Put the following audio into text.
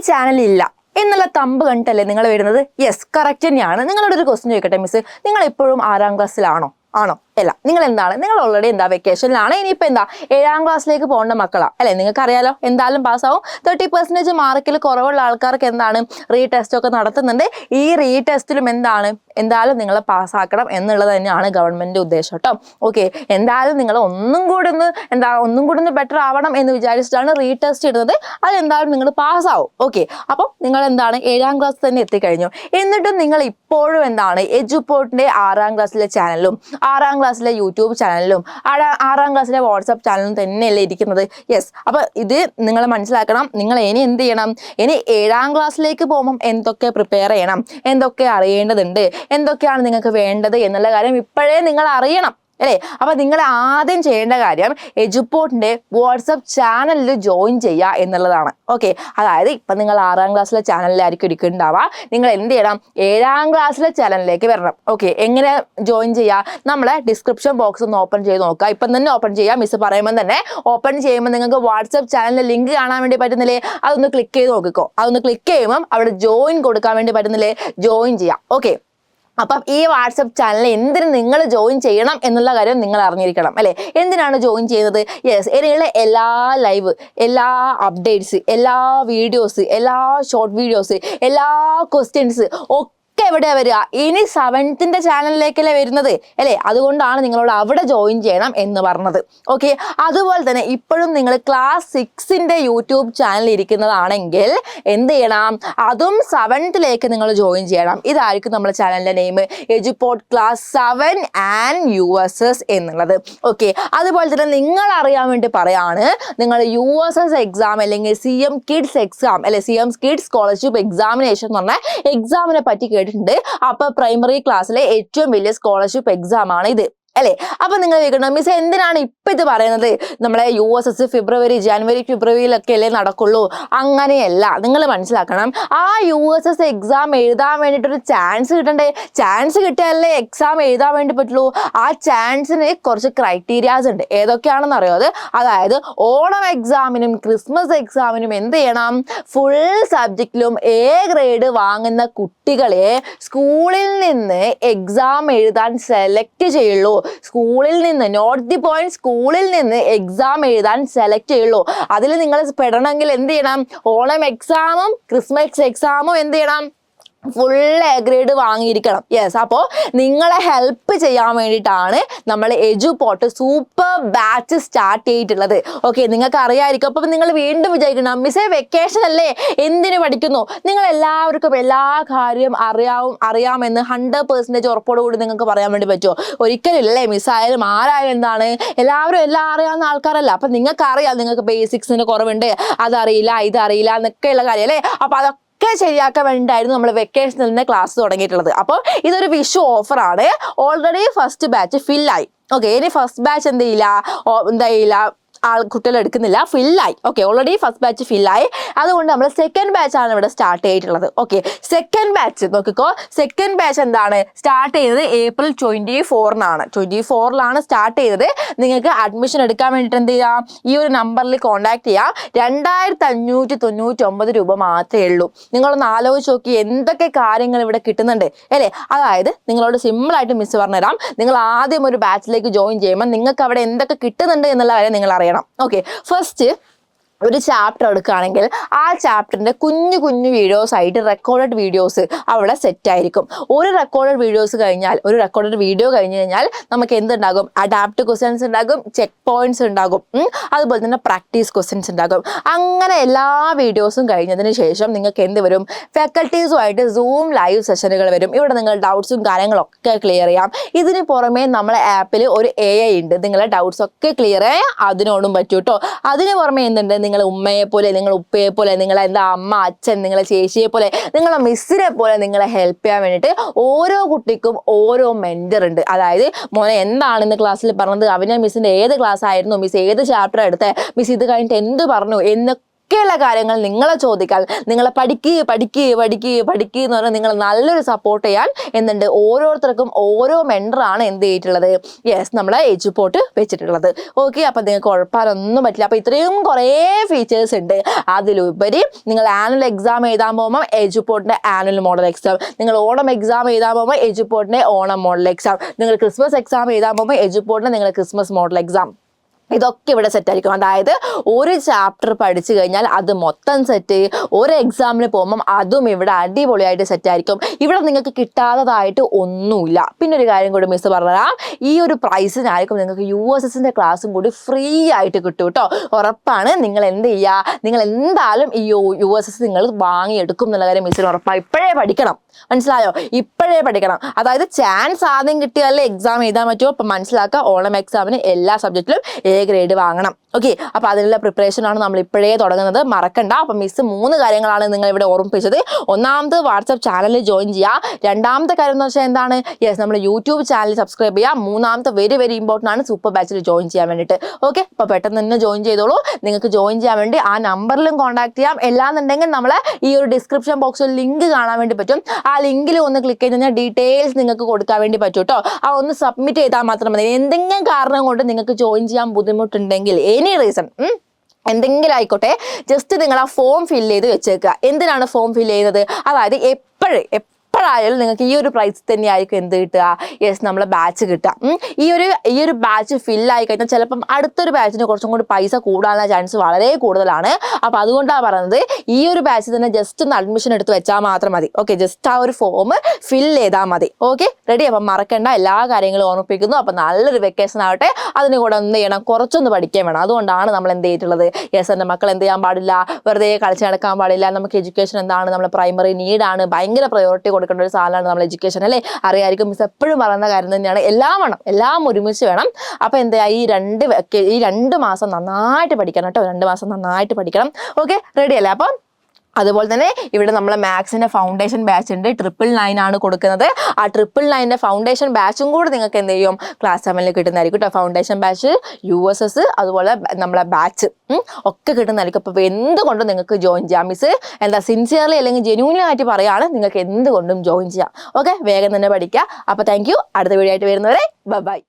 Channel ഇല്ല എന്നുള്ള thumb കണ്ടിട്ടല്ലേ നിങ്ങൾ വരുന്നത്? യെസ്, കറക്റ്റ് തന്നെയാണ്. നിങ്ങളോട് ഒരു ക്വസ്റ്റ്യൻ ചോദിക്കട്ടെ മിസ്, നിങ്ങൾ ഇപ്പോഴും 6ാം ക്ലാസ്സിലാണോ? ആണോ? അല്ല. നിങ്ങൾ എന്താണ്? നിങ്ങൾ ഓൾറെഡി എന്താ വെക്കേഷനിലാണ്. ഇനിയിപ്പോൾ എന്താ 7ാം ക്ലാസ്സിലേക്ക് പോകേണ്ട മക്കളാ അല്ലേ? നിങ്ങൾക്ക് അറിയാലോ എന്തായാലും പാസ്സാവും. 30% മാർക്കിൽ കുറവുള്ള ആൾക്കാർക്ക് എന്താണ് റീടെസ്റ്റ് ഒക്കെ നടത്തുന്നുണ്ട്. ഈ റീടെസ്റ്റിലും എന്തായാലും നിങ്ങളെ പാസ്സാക്കണം എന്നുള്ളത് തന്നെയാണ് ഗവൺമെന്റ് ഉദ്ദേശം കേട്ടോ. ഓക്കെ, എന്തായാലും നിങ്ങൾ ഒന്നും കൂടി ഒന്ന് ബെറ്റർ ആവണം എന്ന് വിചാരിച്ചിട്ടാണ് റീടെസ്റ്റ് ഇടുന്നത്. അതെന്തായാലും നിങ്ങൾ പാസ്സാവും. ഓക്കെ, അപ്പം നിങ്ങൾ 7ാം ക്ലാസ് തന്നെ എത്തിക്കഴിഞ്ഞു. എന്നിട്ടും നിങ്ങൾ ഇപ്പോഴും എജുപോർട്ടിന്റെ 6ാം ക്ലാസ്സിലെ ചാനലും 6ാം ക്ലാസ്സിലെ യൂട്യൂബ് ചാനലിലും 6ാം ക്ലാസ്സിലെ വാട്സപ്പ് ചാനലും തന്നെയല്ലേ ഇരിക്കുന്നത്? യെസ്. അപ്പൊ ഇത് നിങ്ങൾ മനസ്സിലാക്കണം. നിങ്ങൾ ഇനി എന്ത് ചെയ്യണം? ഇനി 7ാം ക്ലാസ്സിലേക്ക് പോകുമ്പം എന്തൊക്കെ പ്രിപ്പയർ ചെയ്യണം, എന്തൊക്കെ അറിയേണ്ടതുണ്ട്, എന്തൊക്കെയാണ് നിങ്ങൾക്ക് വേണ്ടത് എന്നുള്ള കാര്യം ഇപ്പോഴേ നിങ്ങൾ അറിയണം അല്ലേ? അപ്പൊ നിങ്ങൾ ആദ്യം ചെയ്യേണ്ട കാര്യം എജുപോർട്ടിന്റെ വാട്സപ്പ് ചാനലിൽ ജോയിൻ ചെയ്യുക എന്നുള്ളതാണ്. ഓക്കെ, അതായത് ഇപ്പൊ നിങ്ങൾ 6ാം ക്ലാസ്സിലെ ചാനലിലായിരിക്കും ഇരിക്കുന്നുണ്ടാവുക. നിങ്ങൾ എന്ത് ചെയ്യണം? 7ാം ക്ലാസ്സിലെ ചാനലിലേക്ക് വരണം. ഓക്കെ, എങ്ങനെ ജോയിൻ ചെയ്യുക? നമ്മളെ ഡിസ്ക്രിപ്ഷൻ ബോക്സ് ഒന്ന് ഓപ്പൺ ചെയ്ത് നോക്കുക. ഇപ്പം തന്നെ ഓപ്പൺ ചെയ്യുക. മിസ് പറയുമ്പോൾ തന്നെ ഓപ്പൺ ചെയ്യുമ്പോൾ നിങ്ങൾക്ക് വാട്സപ്പ് ചാനലിലെ ലിങ്ക് കാണാൻ വേണ്ടി പറ്റുന്നില്ലേ? അതൊന്ന് ക്ലിക്ക് ചെയ്ത് നോക്കിക്കോ. അതൊന്ന് ക്ലിക്ക് ചെയ്യുമ്പം അവിടെ ജോയിൻ കൊടുക്കാൻ വേണ്ടി പറ്റുന്നില്ലേ? ജോയിൻ ചെയ്യാം. ഓക്കെ, അപ്പം ഈ വാട്സപ്പ് ചാനലിൽ എന്തിന് നിങ്ങൾ ജോയിൻ ചെയ്യണം എന്നുള്ള കാര്യം നിങ്ങൾ അറിഞ്ഞിരിക്കണം അല്ലേ? എന്തിനാണ് ജോയിൻ ചെയ്യുന്നത്? യെസ്, ഇനിയുള്ള എല്ലാ ലൈവ്, എല്ലാ അപ്ഡേറ്റ്സ്, എല്ലാ വീഡിയോസ്, എല്ലാ ഷോർട്ട് വീഡിയോസ്, എല്ലാ ക്വസ്റ്റ്യൻസ് ഒക്കെ എവിടെയാ വരിക? ഇനി 7th ചാനലിലേക്കല്ലേ വരുന്നത് അല്ലേ? അതുകൊണ്ടാണ് നിങ്ങളോട് അവിടെ ജോയിൻ ചെയ്യണം എന്ന് പറഞ്ഞത്. ഓക്കെ, അതുപോലെ തന്നെ ഇപ്പോഴും നിങ്ങൾ ക്ലാസ് 6 യൂട്യൂബ് ചാനൽ ഇരിക്കുന്നതാണെങ്കിൽ എന്ത് ചെയ്യണം? അതും 7th നിങ്ങൾ ജോയിൻ ചെയ്യണം. ഇതായിരിക്കും നമ്മുടെ ചാനലിന്റെ name, Eduport class 7 and USS എന്നുള്ളത്. ഓക്കെ, അതുപോലെ തന്നെ നിങ്ങൾ അറിയാൻ വേണ്ടി പറയാണ്, നിങ്ങൾ USS എക്സാം അല്ലെങ്കിൽ CM കിഡ്സ് എക്സാം അല്ലെ, CM കിഡ്സ് സ്കോളർഷിപ്പ് എക്സാമിനേഷൻ എന്ന് പറഞ്ഞ എക്സാമിനെ പറ്റി കേട്ടിട്ടുണ്ട്. അപ്പൊ പ്രൈമറി ക്ലാസ്സിലെ ഏറ്റവും വലിയ സ്കോളർഷിപ്പ് എക്സാം ആണ് ഇത് അല്ലേ? അപ്പൊ നിങ്ങൾ കേൾക്കണം, മിസ് എന്തിനാണ് ഇപ്പൊ ഇത് പറയുന്നത്? നമ്മളെ USS ജനുവരി ഫെബ്രുവരിയിലൊക്കെ അല്ലേ നടക്കുള്ളൂ? അങ്ങനെയല്ല, നിങ്ങൾ മനസ്സിലാക്കണം. ആ USS എക്സാം എഴുതാൻ വേണ്ടിയിട്ടൊരു ചാൻസ് കിട്ടണ്ടേ? ചാൻസ് കിട്ടിയാലേ എക്സാം എഴുതാൻ വേണ്ടി പറ്റുള്ളൂ. ആ ചാൻസിന് കുറച്ച് ക്രൈറ്റീരിയാസ് ഉണ്ട്. ഏതൊക്കെയാണെന്ന് അറിയോ? അതായത് ഓണം എക്സാമിനും ക്രിസ്മസ് എക്സാമിനും എന്ത് ചെയ്യണം? ഫുൾ സബ്ജക്റ്റിലും A ഗ്രേഡ് വാങ്ങുന്ന കുട്ടികളെ സ്കൂളിൽ നിന്ന് എക്സാം എഴുതാൻ സെലക്ട് ചെയ്യുള്ളൂ. സ്കൂളിൽ നിന്ന് നോട്ട് ദി പോയിന്റ്, സ്കൂളിൽ നിന്ന് എക്സാം എഴുതാൻ സെലക്ട് ചെയ്യുള്ളൂ. അതിൽ നിങ്ങൾ പെടണമെങ്കിൽ എന്ത് ചെയ്യണം? ഓണം എക്സാമും ക്രിസ്മസ് എക്സാമും എന്ത് ചെയ്യണം? ഫുൾ A ഗ്രേഡ് വാങ്ങിയിരിക്കണം. യെസ്, അപ്പോൾ നിങ്ങളെ ഹെൽപ്പ് ചെയ്യാൻ വേണ്ടിയിട്ടാണ് നമ്മൾ എജുപോർട്ട് സൂപ്പർ ബാച്ച് സ്റ്റാർട്ട് ചെയ്തിട്ടുള്ളത്. ഓക്കെ, നിങ്ങൾക്ക് അറിയാമായിരിക്കും. അപ്പം നിങ്ങൾ വീണ്ടും വിചാരിക്കണം, മിസ്സേ വെക്കേഷൻ അല്ലേ, എന്തിനു പഠിക്കുന്നു? നിങ്ങൾ എല്ലാവർക്കും എല്ലാ കാര്യം അറിയാമെന്ന് 100% ഉറപ്പോടുകൂടി നിങ്ങൾക്ക് പറയാൻ വേണ്ടി പറ്റുമോ? ഒരിക്കലും ഇല്ലേ. മിസ്സായാലും ആരായാലും എല്ലാവരും എല്ലാം അറിയാവുന്ന ആൾക്കാരല്ല. അപ്പം നിങ്ങൾക്ക് അറിയാം, നിങ്ങൾക്ക് ബേസിക്സിന് കുറവുണ്ട്, അതറിയില്ല, ഇതറിയില്ല എന്നൊക്കെയുള്ള കാര്യം അല്ലേ? അപ്പം അതൊക്കെ ശരിയാക്കാൻ വേണ്ടിയിട്ടായിരുന്നു നമ്മൾ വെക്കേഷനിൽ നിന്ന് ക്ലാസ് തുടങ്ങിയിട്ടുള്ളത്. അപ്പോൾ ഇതൊരു വിഷു ഓഫറാണ്. ഓൾറെഡി ഫസ്റ്റ് ബാച്ച് ഫില്ലായി. ഓക്കെ, ഇനി ഫസ്റ്റ് ബാച്ച് എന്ത് ചെയ്യില്ല കുട്ടികൾ എടുക്കുന്നില്ല, ഫില്ലായി. ഓക്കെ, ഓൾറെഡി ഫസ്റ്റ് ബാച്ച് ഫില്ലായി. അതുകൊണ്ട് നമ്മൾ സെക്കൻഡ് ബാച്ച് ആണ് ഇവിടെ സ്റ്റാർട്ട് ചെയ്തിട്ടുള്ളത്. ഓക്കെ, സെക്കൻഡ് ബാച്ച് നോക്കിക്കോ. സെക്കൻഡ് ബാച്ച് സ്റ്റാർട്ട് ചെയ്തത് April 24 24 സ്റ്റാർട്ട് ചെയ്തത്. നിങ്ങൾക്ക് അഡ്മിഷൻ എടുക്കാൻ വേണ്ടിയിട്ട് എന്ത് ചെയ്യാം? ഈ ഒരു നമ്പറിൽ കോൺടാക്ട് ചെയ്യാം. 2599 രൂപ മാത്രമേ ഉള്ളൂ. നിങ്ങളൊന്ന് ആലോചിച്ച് നോക്കി എന്തൊക്കെ കാര്യങ്ങൾ ഇവിടെ കിട്ടുന്നുണ്ട് അല്ലേ? അതായത് നിങ്ങളോട് സിമ്പിളായിട്ട് മിസ് പറഞ്ഞുതരാം. നിങ്ങൾ ആദ്യം ഒരു ബാച്ചിലേക്ക് ജോയിൻ ചെയ്യുമ്പോൾ നിങ്ങൾക്ക് അവിടെ എന്തൊക്കെ കിട്ടുന്നുണ്ട് എന്നുള്ള കാര്യം നിങ്ങൾ അറിയണം. ഓക്കെ, ഫസ്റ്റ് ഒരു ചാപ്റ്റർ എടുക്കുകയാണെങ്കിൽ ആ ചാപ്റ്ററിൻ്റെ കുഞ്ഞു വീഡിയോസ് ആയിട്ട് റെക്കോർഡഡ് വീഡിയോസ് അവിടെ സെറ്റ് ആയിരിക്കും. ഒരു റെക്കോർഡഡ് വീഡിയോ കഴിഞ്ഞ് കഴിഞ്ഞാൽ നമുക്ക് എന്തുണ്ടാകും? അഡാപ്റ്റ് ക്വസ്റ്റ്യൻസ് ഉണ്ടാകും, ചെക്ക് പോയിന്റ്സ് ഉണ്ടാകും, അതുപോലെ തന്നെ പ്രാക്ടീസ് ക്വസ്റ്റ്യൻസ് ഉണ്ടാകും. അങ്ങനെ എല്ലാ വീഡിയോസും കഴിഞ്ഞതിന് ശേഷം നിങ്ങൾക്ക് എന്ത് വരും? ഫാക്കൽറ്റീസുമായിട്ട് Zoom ലൈവ് സെഷനുകൾ വരും. ഇവിടെ നിങ്ങൾ ഡൗട്ട്സും കാര്യങ്ങളൊക്കെ ക്ലിയർ ചെയ്യാം. ഇതിന് പുറമെ നമ്മളെ ആപ്പിൽ ഒരു AI ഉണ്ട്. നിങ്ങളെ ഡൗട്ട്സ് ഒക്കെ ക്ലിയർ ചെയ്യാൻ അതിനോടും പറ്റും കേട്ടോ. അതിന് പുറമെ എന്തുണ്ട്? നിങ്ങൾ ഉമ്മയെ പോലെ, നിങ്ങൾ ഉപ്പയെ പോലെ, നിങ്ങളെ അമ്മ, അച്ഛൻ, നിങ്ങളെ ചേച്ചിയെ പോലെ, നിങ്ങളെ മിസ്സിനെ പോലെ നിങ്ങളെ ഹെൽപ്പ് ചെയ്യാൻ വേണ്ടിയിട്ട് ഓരോ കുട്ടിക്കും ഓരോ മെന്റർ ഉണ്ട്. അതായത് മോനെ എന്താണ് ഇന്ന് ക്ലാസ്സിൽ പറഞ്ഞത്, അവനെ മിസ്സിന്റെ ഏത് ക്ലാസ് ആയിരുന്നു, മിസ് ഏത് ചാപ്റ്റർ എടുത്തേ, മിസ് ഇത് കഴിഞ്ഞിട്ട് എന്ത് പറഞ്ഞു എന്നൊക്കെ ബാക്കിയുള്ള കാര്യങ്ങൾ നിങ്ങളെ ചോദിക്കാൻ, നിങ്ങളെ പഠിക്കുക എന്ന് പറഞ്ഞാൽ നിങ്ങൾ നല്ലൊരു സപ്പോർട്ട് ചെയ്യാൻ എന്തുണ്ട്, ഓരോരുത്തർക്കും ഓരോ മെൻറ്ററാണ് എന്ത് ചെയ്തിട്ടുള്ളത്, യെസ് നമ്മളെ എജുപോർട്ട് വെച്ചിട്ടുള്ളത്. ഓക്കെ, അപ്പം നിങ്ങൾക്ക് ഉഴപ്പാനൊന്നും പറ്റില്ല. അപ്പോൾ ഇത്രയും കുറേ ഫീച്ചേഴ്സ് ഉണ്ട്. അതിലുപരി നിങ്ങൾ ആനുവൽ എക്സാം എഴുതാൻ പോകുമ്പോൾ എജുപോർട്ടിൻ്റെ ആനുവൽ മോഡൽ എക്സാം, നിങ്ങൾ ഓണം എക്സാം എഴുതാൻ പോകുമ്പോൾ എജുപോർട്ടിൻ്റെ ഓണം മോഡൽ എക്സാം, നിങ്ങൾ ക്രിസ്മസ് എക്സാം എഴുതാൻ പോകുമ്പോൾ എജുപോർട്ടിൻ്റെ നിങ്ങൾ ക്രിസ്മസ് മോഡൽ എക്സാം, ഇതൊക്കെ ഇവിടെ സെറ്റ് ആയിരിക്കും. അതായത് ഒരു ചാപ്റ്റർ പഠിച്ചു കഴിഞ്ഞാൽ അത് മൊത്തം സെറ്റ്, ഒരു എക്സാമിന് പോകുമ്പം അതും ഇവിടെ അടിപൊളിയായിട്ട് സെറ്റ് ആയിരിക്കും. ഇവിടെ നിങ്ങൾക്ക് കിട്ടാത്തതായിട്ട് ഒന്നുമില്ല. പിന്നെ ഒരു കാര്യം കൂടി മിസ് പറഞ്ഞാൽ, ഈ ഒരു പ്രൈസിനായിരിക്കും നിങ്ങൾക്ക് USSൻ്റെ ക്ലാസ്സും കൂടി ഫ്രീ ആയിട്ട് കിട്ടും കേട്ടോ. ഉറപ്പാണ്. നിങ്ങൾ എന്ത് ചെയ്യുക, നിങ്ങൾ എന്തായാലും ഈ USS നിങ്ങൾ വാങ്ങിയെടുക്കും എന്നുള്ള കാര്യം മിസ്സിന് ഉറപ്പാണ്. ഇപ്പോഴേ പഠിക്കണം, മനസ്സിലായോ? ഇപ്പോഴേ പഠിക്കണം. അതായത് ചാൻസ് ആദ്യം കിട്ടിയാലേ എക്സാം എഴുതാൻ പറ്റുമോ. അപ്പം മനസ്സിലാക്കുക, ഓണം എക്സാമിന് എല്ലാ സബ്ജക്റ്റിലും A ഗ്രേഡ് വാങ്ങണം. ഓക്കെ, അപ്പോൾ അതിനുള്ള പ്രിപ്പറേഷനാണ് നമ്മൾ ഇപ്പോഴേ തുടങ്ങുന്നത്, മറക്കണ്ട. അപ്പം മിസ് 3 കാര്യങ്ങളാണ് നിങ്ങൾ ഇവിടെ ഓർമ്മിപ്പിച്ചത്. ഒന്നാമത് വാട്സപ്പ് ചാനലിൽ ജോയിൻ ചെയ്യുക. രണ്ടാമത്തെ കാര്യം എന്ന് വെച്ചാൽ എന്താണ്, യെസ് നമ്മൾ യൂട്യൂബ് ചാനൽ സബ്സ്ക്രൈബ് ചെയ്യുക. മൂന്നാമത്തെ വെരി ഇമ്പോർട്ടൻ്റ് ആണ് സൂപ്പർ ബാച്ചിൽ ജോയിൻ ചെയ്യാൻ വേണ്ടിയിട്ട്. ഓക്കെ, അപ്പോൾ പെട്ടെന്ന് തന്നെ ജോയിൻ ചെയ്തോളൂ. നിങ്ങൾക്ക് ജോയിൻ ചെയ്യാൻ വേണ്ടി ആ നമ്പറിലും കോൺടാക്ട് ചെയ്യാം. എല്ലാന്നുണ്ടെങ്കിൽ നമ്മളെ ഈ ഒരു ഡിസ്ക്രിപ്ഷൻ ബോക്സിൽ ലിങ്ക് കാണാൻ വേണ്ടി പറ്റും. ആ ലിങ്കിൽ ഒന്ന് ക്ലിക്ക് ചെയ്ത് കഴിഞ്ഞാൽ ഡീറ്റെയിൽസ് നിങ്ങൾക്ക് കൊടുക്കാൻ വേണ്ടി പറ്റും കേട്ടോ. ആ ഒന്ന് സബ്മിറ്റ് ചെയ്താൽ മാത്രം മതി. എന്തെങ്കിലും കാരണം കൊണ്ട് നിങ്ങൾക്ക് ജോയിൻ ചെയ്യാൻ ബുദ്ധിമുട്ടുണ്ടെങ്കിൽ, എനി റീസൺ എന്തെങ്കിലും ആയിക്കോട്ടെ, ജസ്റ്റ് നിങ്ങൾ ആ ഫോം ഫില്ല് ചെയ്ത് വെച്ചേക്കുക. എന്തിനാണ് ഫോം ഫില്ല് ചെയ്യുന്നത്? അതായത് എപ്പോഴായാലും നിങ്ങൾക്ക് ഈ ഒരു പ്രൈസ് തന്നെയായിരിക്കും എന്ത് കിട്ടുക, യെസ് നമ്മളെ ബാച്ച് കിട്ടുക. ഈ ഒരു ബാച്ച് ഫില്ലായി കഴിഞ്ഞാൽ ചിലപ്പം അടുത്തൊരു ബാച്ചിന് കുറച്ചും കൂടി പൈസ കൂടാനുള്ള ചാൻസ് വളരെ കൂടുതലാണ്. അപ്പോൾ അതുകൊണ്ടാണ് പറയുന്നത്, ഈ ഒരു ബാച്ചിൽ തന്നെ ജസ്റ്റ് ഒന്ന് അഡ്മിഷൻ എടുത്ത് വെച്ചാൽ മാത്രം മതി. ഓക്കെ, ജസ്റ്റ് ആ ഒരു ഫോം ഫില്ല് ചെയ്താൽ മതി. Okay, ready? അപ്പം മറക്കണ്ട, എല്ലാ കാര്യങ്ങളും ഓർമ്മിപ്പിക്കുന്നു. അപ്പം നല്ലൊരു വെക്കേഷൻ ആവട്ടെ. അതിന് കൂടെ എന്ത് ചെയ്യണം, കുറച്ചൊന്ന് പഠിക്കാൻ വേണം. അതുകൊണ്ടാണ് നമ്മൾ എന്ത് ചെയ്തിട്ടുള്ളത്, യെസ് എൻ്റെ മക്കൾ എന്ത് ചെയ്യാൻ പാടില്ല, വെറുതെ കളിച്ച് നടക്കാൻ പാടില്ല. നമുക്ക് എഡ്യൂക്കേഷൻ എന്താണ്, നമ്മുടെ പ്രൈമറി നീഡാണ്, ഭയങ്കര പ്രയോറിറ്റി കൊടുക്കേണ്ട ഒരു സാധനമാണ് നമ്മൾ എഡ്യൂക്കേഷൻ, അല്ലേ? അറിയായിരിക്കും, മിസ് എപ്പോഴും പറയുന്ന കാര്യം തന്നെയാണ്. എല്ലാം ഒരുമിച്ച് വേണം. അപ്പോൾ എന്താ, ഈ 2 മാസം നന്നായിട്ട് പഠിക്കണം കേട്ടോ. 2 മാസം നന്നായിട്ട് പഠിക്കണം. ഓക്കെ, റെഡി അല്ലേ? അപ്പം അതുപോലെ തന്നെ ഇവിടെ നമ്മളെ മാത്സിൻ്റെ ഫൗണ്ടേഷൻ ബാച്ച് ഉണ്ട്. 999 ആണ് കൊടുക്കുന്നത്. ആ 999 ഫൗണ്ടേഷൻ ബാച്ചും കൂടെ നിങ്ങൾക്ക് എന്ത് ചെയ്യും, ക്ലാസ് 7 കിട്ടുന്നതായിരിക്കും കേട്ടോ. ഫൗണ്ടേഷൻ ബാച്ച്, USS, അതുപോലെ നമ്മളെ ബാച്ച് ഒക്കെ കിട്ടുന്നതായിരിക്കും. അപ്പോൾ എന്തുകൊണ്ടും നിങ്ങൾക്ക് ജോയിൻ ചെയ്യാം. മിസ് എന്താ സിൻസിയർലി അല്ലെങ്കിൽ ജെന്യൂൻലി ആയിട്ട് പറയുകയാണ്, നിങ്ങൾക്ക് എന്തുകൊണ്ടും ജോയിൻ ചെയ്യാം. ഓക്കെ, വേഗം തന്നെ പഠിക്കുക. അപ്പോൾ താങ്ക് യു. അടുത്ത വീഡിയോ ആയിട്ട് വരുന്നവരെ ബൈ.